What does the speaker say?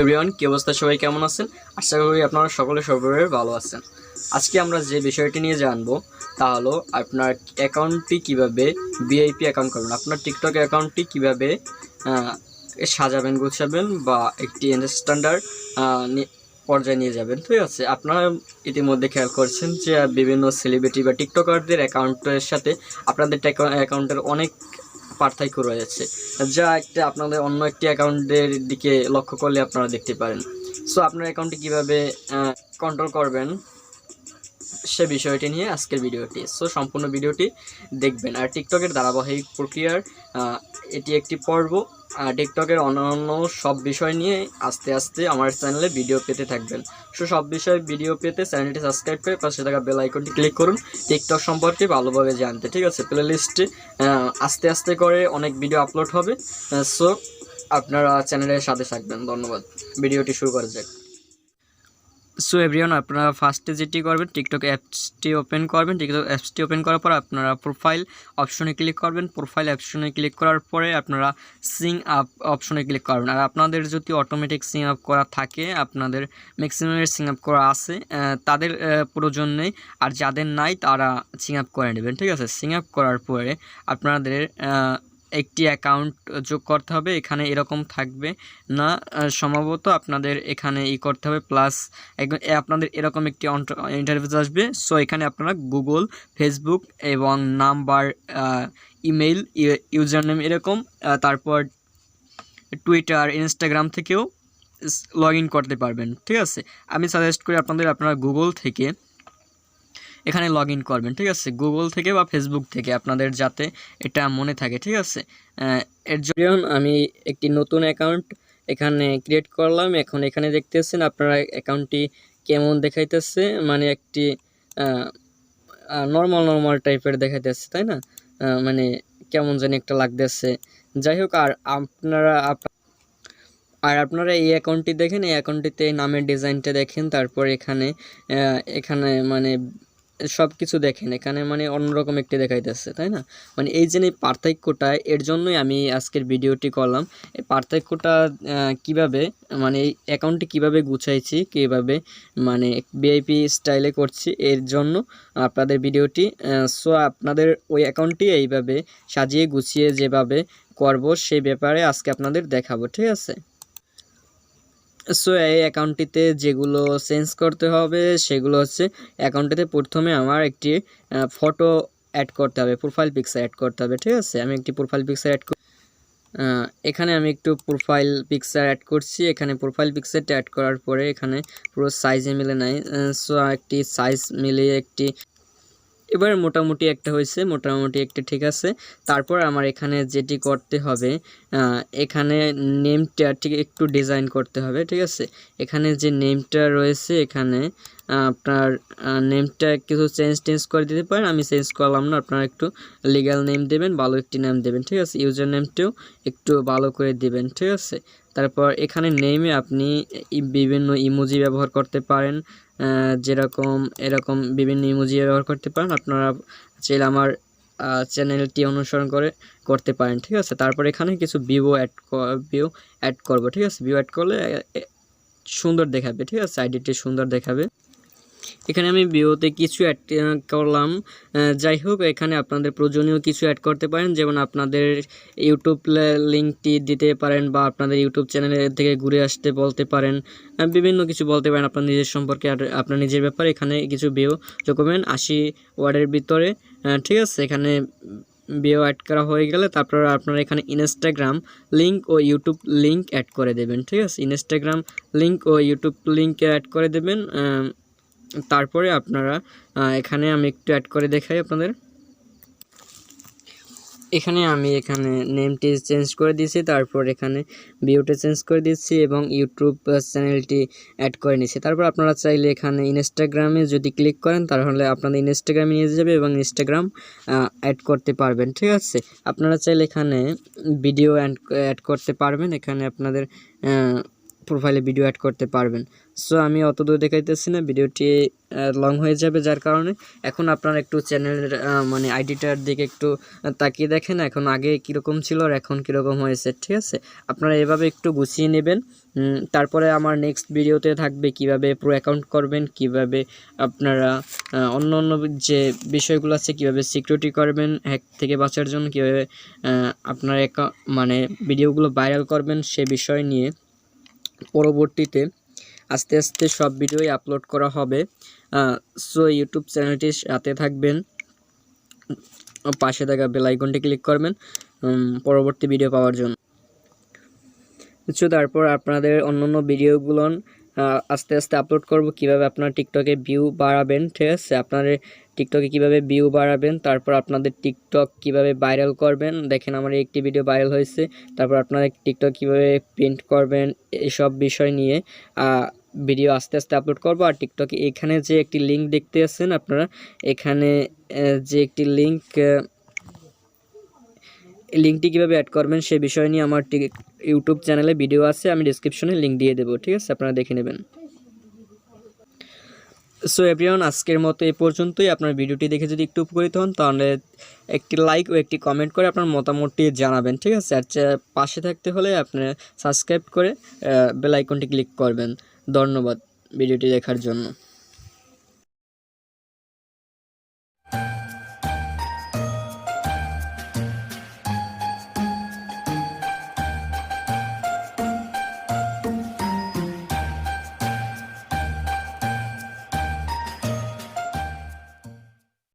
Everyone, কি অবস্থা? সবাই কেমন আছেন? আশা করি আপনারা সকলে সর্বভাবে ভালো আছেন। আজকে আমরা যে বিষয়টি নিয়ে জানবো তা হলো আপনার অ্যাকাউন্টটি কিভাবে ভিআইপি অ্যাকাউন্ট করবেন, আপনার টিকটক অ্যাকাউন্টটি কিভাবে সাজাবেন, গুছাবেন বা একটি স্ট্যান্ডার্ড পর্যায়ে নিয়ে যাবেন। ঠিক আছে, আপনারা ইতিমধ্যে খেয়াল করছেন যে বিভিন্ন সেলিব্রিটি বা টিকটকারদের অ্যাকাউন্টের সাথে আপনাদের অ্যাকাউন্টের অনেক পার্থক্য রয়েছে, যা একটা আপনাদের অন্য একটি অ্যাকাউন্টের দিকে লক্ষ্য করলে আপনারা দেখতে পারেন। সো আপনার অ্যাকাউন্টটি কীভাবে কন্ট্রোল করবেন সে বিষয়টি নিয়ে আজকের ভিডিওটি। সো সম্পূর্ণ ভিডিওটি দেখবেন। আর টিকটকের ধারাবাহিক প্রক্রিয়ার এটি একটি পর্ব। টিকটকের অন্যান্য সব বিষয় নিয়ে আস্তে আস্তে আমার চ্যানেলে ভিডিও পেতে থাকবেন। সো সব বিষয়ে ভিডিও পেতে চ্যানেলটি সাবস্ক্রাইব করে পাশে থাকা বেল আইকনটি ক্লিক করুন টিকটক সম্পর্কে ভালোভাবে জানতে। ঠিক আছে, প্লেলিস্টে আস্তে আস্তে করে অনেক ভিডিও আপলোড হবে। সো আপনারা চ্যানেলের সাথে থাকবেন। ধন্যবাদ। ভিডিওটি শুরু করা যাক। সো এভরিওয়ান, আপনারা ফার্স্টে যেটি করবেন টিকটক অ্যাপসটি ওপেন করবেন। টিকটক অ্যাপসটি ওপেন করার পর আপনারা প্রোফাইল অপশনে ক্লিক করবেন। প্রোফাইল অপশনে ক্লিক করার পরে আপনারা সিং আপ অপশনে ক্লিক করবেন। আর আপনাদের যদি অটোমেটিক সিং আপ করা থাকে, আপনাদের ম্যাক্সিমামের সিং আপ করা আছে, তাদের প্রয়োজন নেই। আর যাদের নাই তারা সিং আপ করে নেবেন। ঠিক আছে, সিং আপ করার পরে আপনাদের একটি অ্যাকাউন্ট যোগ করতে হবে। এখানে এরকম থাকবে না, সম্ভবত আপনাদের এখানে করতে হবে প্লাস আপনাদের এরকম একটি ইন্টারফেস আসবে। সো এখানে আপনারা গুগল, ফেসবুক এবং নাম্বার, ইমেইল, ইউজার নেম এরকম, তারপর টুইটার, ইনস্টাগ্রাম থেকেও লগ ইন করতে পারবেন। ঠিক আছে, আমি সাজেস্ট করি আপনারা গুগল থেকে এখানে লগ ইন করবেন। ঠিক আছে, গুগল থেকে বা ফেসবুক থেকে আপনাদের যাতে এটা মনে থাকে। ঠিক আছে, এর জন্য আমি একটি নতুন অ্যাকাউন্ট এখানে ক্রিয়েট করলাম। এখন এখানে দেখতেছেন আপনারা অ্যাকাউন্টটি কেমন দেখাইতেছে, মানে একটি নর্মাল টাইপের দেখাইতেছে, তাই না? মানে কেমন জানি একটা লাগতেছে। যাই হোক, আপনারা এই অ্যাকাউন্টটি দেখেন, এই অ্যাকাউন্টটিতে নামের ডিজাইনটা দেখেন, তারপর এখানে মানে সব কিছু দেখেন। এখানে মানে অন্যরকম একটি দেখাইতেছে, তাই না? মানে এই যে পার্থক্যটা, এর জন্যই আমি আজকের ভিডিওটি করলাম। এই পার্থক্যটা কিভাবে, মানে এই অ্যাকাউন্টটি কিভাবে গুছাইছি, কিভাবে মানে ভিআইপি স্টাইলে করছি, এর জন্য আপনাদের ভিডিওটি। সো আপনাদের ওই অ্যাকাউন্টটি এইভাবে সাজিয়ে গুছিয়ে যেভাবে করব সেই ব্যাপারে আজকে আপনাদের দেখাবো। ঠিক আছে, সো এই অ্যাকাউন্টটিতে যেগুলো চেঞ্জ করতে হবে সেগুলো হচ্ছে, অ্যাকাউন্টটিতে প্রথমে আমার একটি ফটো অ্যাড করতে হবে, প্রোফাইল পিকচার অ্যাড করতে হবে। ঠিক আছে, আমি একটি প্রোফাইল পিকচার এখানে আমি একটু প্রোফাইল পিকচার অ্যাড করছি। এখানে প্রোফাইল পিকচারটা অ্যাড করার পরে এখানে পুরো সাইজে মিলে নাই। সো একটি সাইজ মিলিয়ে একটি এবার মোটামুটি একটা হয়েছে, মোটামুটি একটা ঠিক আছে। তারপর আমার এখানে যেটি করতে হবে, এখানে নেমটা ঠিক একটু ডিজাইন করতে হবে। ঠিক আছে, এখানে যে নেমটা রয়েছে, এখানে আপনার নেমটা কিছু চেঞ্জ করে দিতে পারেন। আমি চেঞ্জ করলাম না, আপনারা একটু লিগ্যাল নেম দেবেন, ভালো একটি নাম দেবেন। ঠিক আছে, ইউজার নেমটাও একটু ভালো করে দিবেন। ঠিক আছে, তারপর এখানে নেমে আপনি বিভিন্ন ইমোজি ব্যবহার করতে পারেন, যেরকম এরকম বিভিন্ন ইমোজি ব্যবহার করতে পারেন। আপনারা চাইলে আমার চ্যানেলটি অনুসরণ করতে পারেন। ঠিক আছে, তারপর এখানে কিছু ভিউ অ্যাড করব। ঠিক আছে, ভিউ অ্যাড করলে সুন্দর দেখাবে। ঠিক আছে, আইডিটি সুন্দর দেখাবে। এখানে আমি ভিডিওতে কিছু অ্যাড করলাম। যাই হোক, এখানে আপনাদের প্রয়োজনীয় কিছু অ্যাড করতে পারেন, যেমন আপনাদের ইউটিউব লিঙ্কটি দিতে পারেন বা আপনাদের ইউটিউব চ্যানেল থেকে ঘুরে আসতে বলতে পারেন, বিভিন্ন কিছু বলতে পারেন আপনার নিজের সম্পর্কে, আর আপনার নিজের ব্যাপারে। এখানে কিছু ভিডিও যোগ করবেন 80 ওয়ার্ডের ভিতরে। ঠিক আছে, এখানে ভিডিও অ্যাড করা হয়ে গেলে তারপর আপনারা এখানে ইনস্টাগ্রাম লিঙ্ক ও ইউটিউব লিঙ্ক অ্যাড করে দেবেন। ঠিক আছে, ইনস্টাগ্রাম লিঙ্ক ও ইউটিউব লিঙ্ক অ্যাড করে দেবেন। তারপরে আপনারা এখানে আমি একটু অ্যাড করে দেখাই আপনাদের। এখানে নেমটি চেঞ্জ করে দিয়েছি, তারপর এখানে ভিউটা চেঞ্জ করে দিচ্ছি এবং ইউটিউব চ্যানেলটি অ্যাড করে নিচ্ছি। তারপর আপনারা চাইলে এখানে ইনস্টাগ্রামে যদি ক্লিক করেন তাহলে আপনাদের ইনস্টাগ্রামে নিয়ে যাবে এবং ইনস্টাগ্রাম অ্যাড করতে পারবেন। ঠিক আছে, আপনারা চাইলে এখানে ভিডিও অ্যাড করতে পারবেন। এখানে আপনাদের প্রোফাইলে ভিডিও অ্যাড করতে পারবেন। সো আমি অত দূর দেখাইতেছি না, ভিডিওটি লং হয়ে যাবে, যার কারণে এখন আপনারা একটু চ্যানেলের মানে আইডিটার দিকে একটু তাকিয়ে দেখেন এখন আগে কীরকম ছিল আর এখন কীরকম হয়েছে। ঠিক আছে, আপনারা এভাবে একটু গুছিয়ে নেবেন। তারপরে আমার নেক্সট ভিডিওতে থাকবে কিভাবে প্রো অ্যাকাউন্ট করবেন, কিভাবে আপনারা অন্য অন্য যে বিষয়গুলো আছে কীভাবে সিকিউরিটি করবেন হ্যাক থেকে বাঁচার জন্য, কীভাবে আপনার মানে ভিডিওগুলো ভাইরাল করবেন সে বিষয় নিয়ে পরবর্তীতে আস্তে আস্তে সব ভিডিওই আপলোড করা হবে। সো ইউটিউব চ্যানেলটির সাথে থাকবেন, পাশে থাকা বেল আইকনটি ক্লিক করবেন পরবর্তী ভিডিও পাওয়ার জন্য। সো তারপর আপনাদের অন্যান্য ভিডিওগুলো আস্তে আস্তে আপলোড করব, কিভাবে আপনার টিকটকে ভিউ বাড়াবেন। ঠিক আছে, আপনাদের টিকটকে কিভাবে ভিউ বাড়াবেন, তারপর আপনাদের টিকটক কিভাবে ভাইরাল করবেন। দেখেন আমার একটি ভিডিও ভাইরাল হয়েছে, তারপর আপনাদের টিকটক কিভাবে প্রিন্ট করবেন, এসব বিষয় নিয়ে ভিডিও আস্তে আস্তে আপলোড করব। আর টিকটকে এখানে যে একটি লিঙ্ক দেখতে আছেন আপনারা, এখানে যে একটি লিঙ্কটি কীভাবে অ্যাড করবেন সে বিষয় নিয়ে আমার ইউটিউব চ্যানেলে ভিডিও আছে, আমি ডিসক্রিপশনে লিঙ্ক দিয়ে দেবো। ঠিক আছে, আপনারা দেখে নেবেন। সো এভরিওয়ান, আজকের মতো এই পর্যন্তই। আপনার ভিডিওটি দেখে যদি একটু উপকৃত হন তাহলে একটি লাইক ও একটি কমেন্ট করে আপনার মতামতটি জানাবেন। ঠিক আছে, আর পাশে থাকতে হলে আপনারা সাবস্ক্রাইব করে বেল আইকনটি ক্লিক করবেন। ধন্যবাদ ভিডিওটি দেখার জন্য।